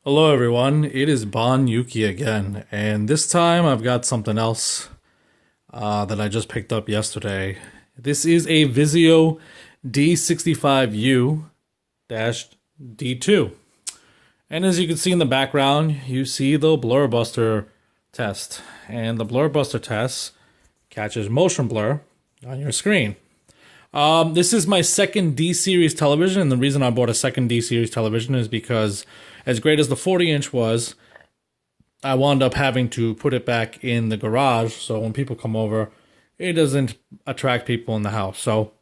Hello everyone, it is Bon Yuki again, and this time I've got something else that I just picked up yesterday. This is a Vizio D65u-D2. And as you can see in the background, you see the Blur Buster test. And the Blur Buster test catches motion blur on your screen. This is my second D-Series television, and the reason I bought a second D-Series television is because as great as the 40-inch was, I wound up having to put it back in the garage, so when people come over, it doesn't attract people in the house. So,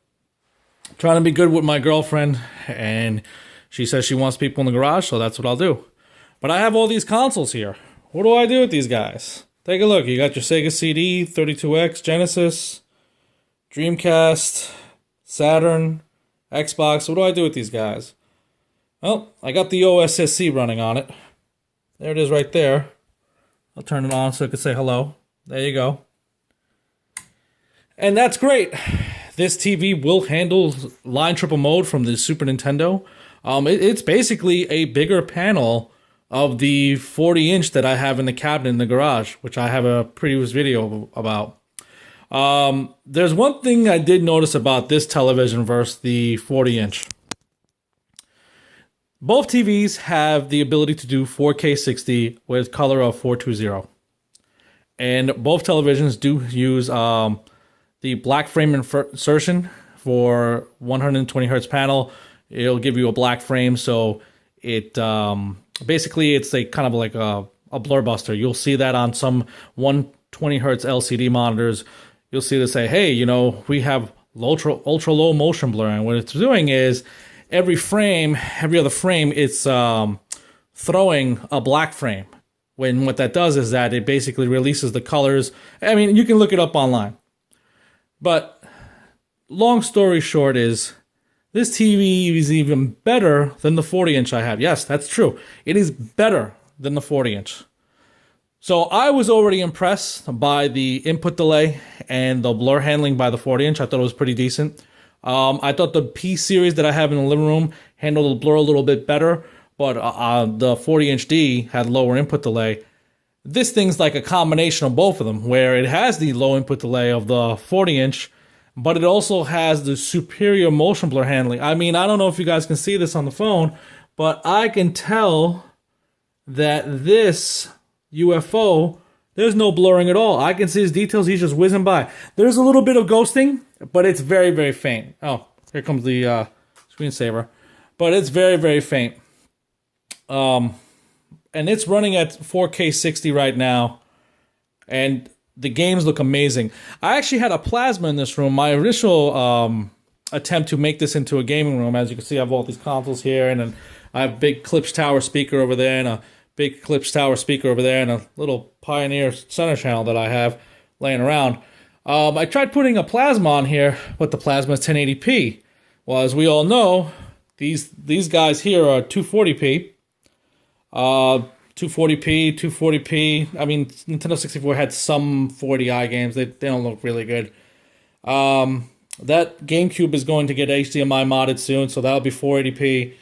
trying to be good with my girlfriend, and she says she wants people in the garage, so that's what I'll do. But I have all these consoles here. What do I do with these guys? Take a look. You got your Sega CD, 32X, Genesis, Dreamcast, Saturn, Xbox. What do I do with these guys? Well, I got the OSSC running on it. There it is right there. I'll turn it on so it can say hello. There you go. And that's great. This TV will handle line triple mode from the Super Nintendo. It's basically a bigger panel of the 40-inch that I have in the cabinet in the garage, which I have a previous video about. There's one thing I did notice about this television versus the 40-inch. Both TVs have the ability to do 4K 60 with color of 420. And both televisions do use the black frame insertion for 120 hertz panel. It'll give you a black frame, so it basically it's a kind of like a blur buster. You'll see that on some 120 hertz LCD monitors. You'll see they say, hey, you know, we have ultra low motion blur. And what it's doing is every other frame, it's throwing a black frame. When what that does is that it basically releases the colors. I mean, you can look it up online. But long story short is, this TV is even better than the 40-inch I have. Yes, that's true. It is better than the 40-inch. So I was already impressed by the input delay and the blur handling by the 40-inch. I thought it was pretty decent. I thought the P series that I have in the living room handled the blur a little bit better, but the 40-inch D had lower input delay. This thing's like a combination of both of them, where it has the low input delay of the 40-inch, but it also has the superior motion blur handling. I mean, I don't know if you guys can see this on the phone, but I can tell that this UFO, there's no blurring at all. I can see his details. He's just whizzing by. There's a little bit of ghosting, but it's very, very faint. Oh, here comes the screensaver. But it's very, very faint. And it's running at 4K 60 right now. And the games look amazing. I actually had a plasma in this room. My initial attempt to make this into a gaming room, as you can see, I have all these consoles here, and then I have a big Klipsch Tower speaker over there, and a big Klipsch Tower speaker over there, and a little Pioneer center channel that I have laying around. I tried putting a plasma on here, but the plasma is 1080p. Well, as we all know, these guys here are 240p. 240p. I mean, Nintendo 64 had some 40i games. They don't look really good. That GameCube is going to get HDMI modded soon, so that'll be 480p.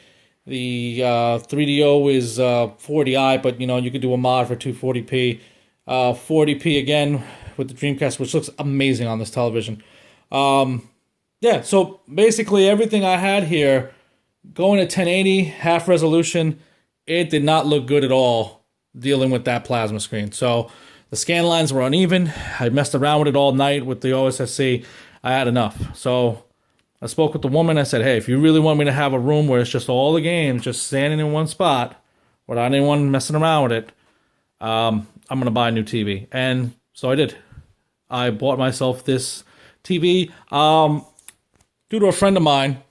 The 3DO is 40i, but you know, you could do a mod for 240p. 40p again with the Dreamcast, which looks amazing on this television. Yeah, so basically everything I had here going at 1080, half resolution, it did not look good at all dealing with that plasma screen. So the scan lines were uneven. I messed around with it all night with the OSSC. I had enough. So I spoke with the woman. I said, hey, if you really want me to have a room where it's just all the games just standing in one spot without anyone messing around with it, I'm going to buy a new TV. And so I did. I bought myself this TV. Due to a friend of mine,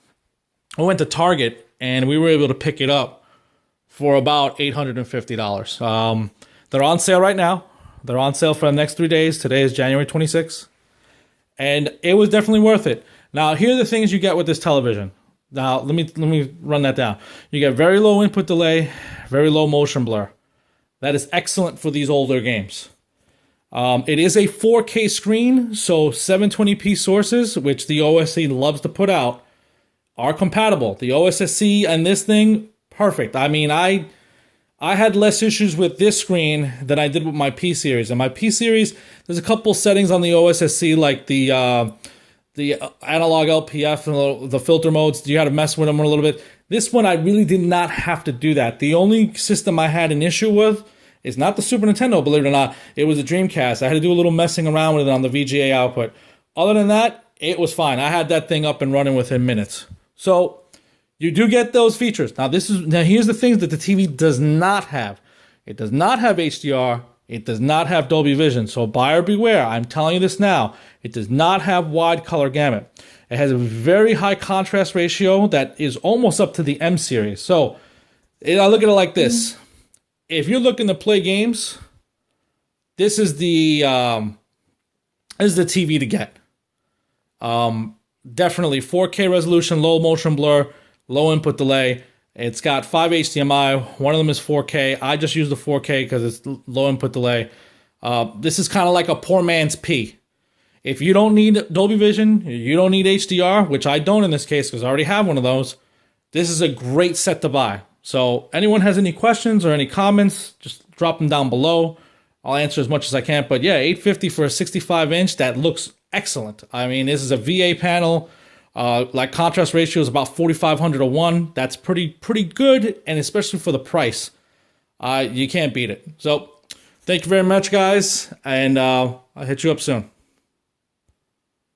I went to Target and we were able to pick it up for about $850. They're on sale right now. They're on sale for the next 3 days. Today is January 26th. And it was definitely worth it. Now, here are the things you get with this television. Now, let me run that down. You get very low input delay, very low motion blur. That is excellent for these older games. It is a 4K screen, so 720p sources, which the OSC loves to put out, are compatible. The OSSC and this thing, perfect. I mean, I I had less issues with this screen than I did with my P series. And my P series, there's a couple settings on the OSSC, like the analog LPF and the filter modes. You had to mess with them a little bit. This one, I really did not have to do that. The only system I had an issue with is not the Super Nintendo, believe it or not. It was the Dreamcast. I had to do a little messing around with it on the VGA output. Other than that, it was fine. I had that thing up and running within minutes. So you do get those features. Now here's the things that the TV does not have. It does not have HDR. It does not have Dolby Vision. So buyer beware. I'm telling you this now. It does not have wide color gamut. It has a very high contrast ratio that is almost up to the M series. So I look at it like this. If you're looking to play games, this is the TV to get. Definitely 4K resolution, low motion blur, low input delay. It's got 5 HDMI. One of them is 4K. I just use the 4K because it's low input delay. This is kind of like a poor man's P. If you don't need Dolby Vision, you don't need HDR, which I don't in this case because I already have one of those. This is a great set to buy. So anyone has any questions or any comments, just drop them down below. I'll answer as much as I can. But yeah, $850 for a 65-inch, that looks excellent. I mean, this is a VA panel. Like contrast ratio is about 4,500:1. That's pretty good, and especially for the price, you can't beat it. So thank you very much, guys, and I'll hit you up soon.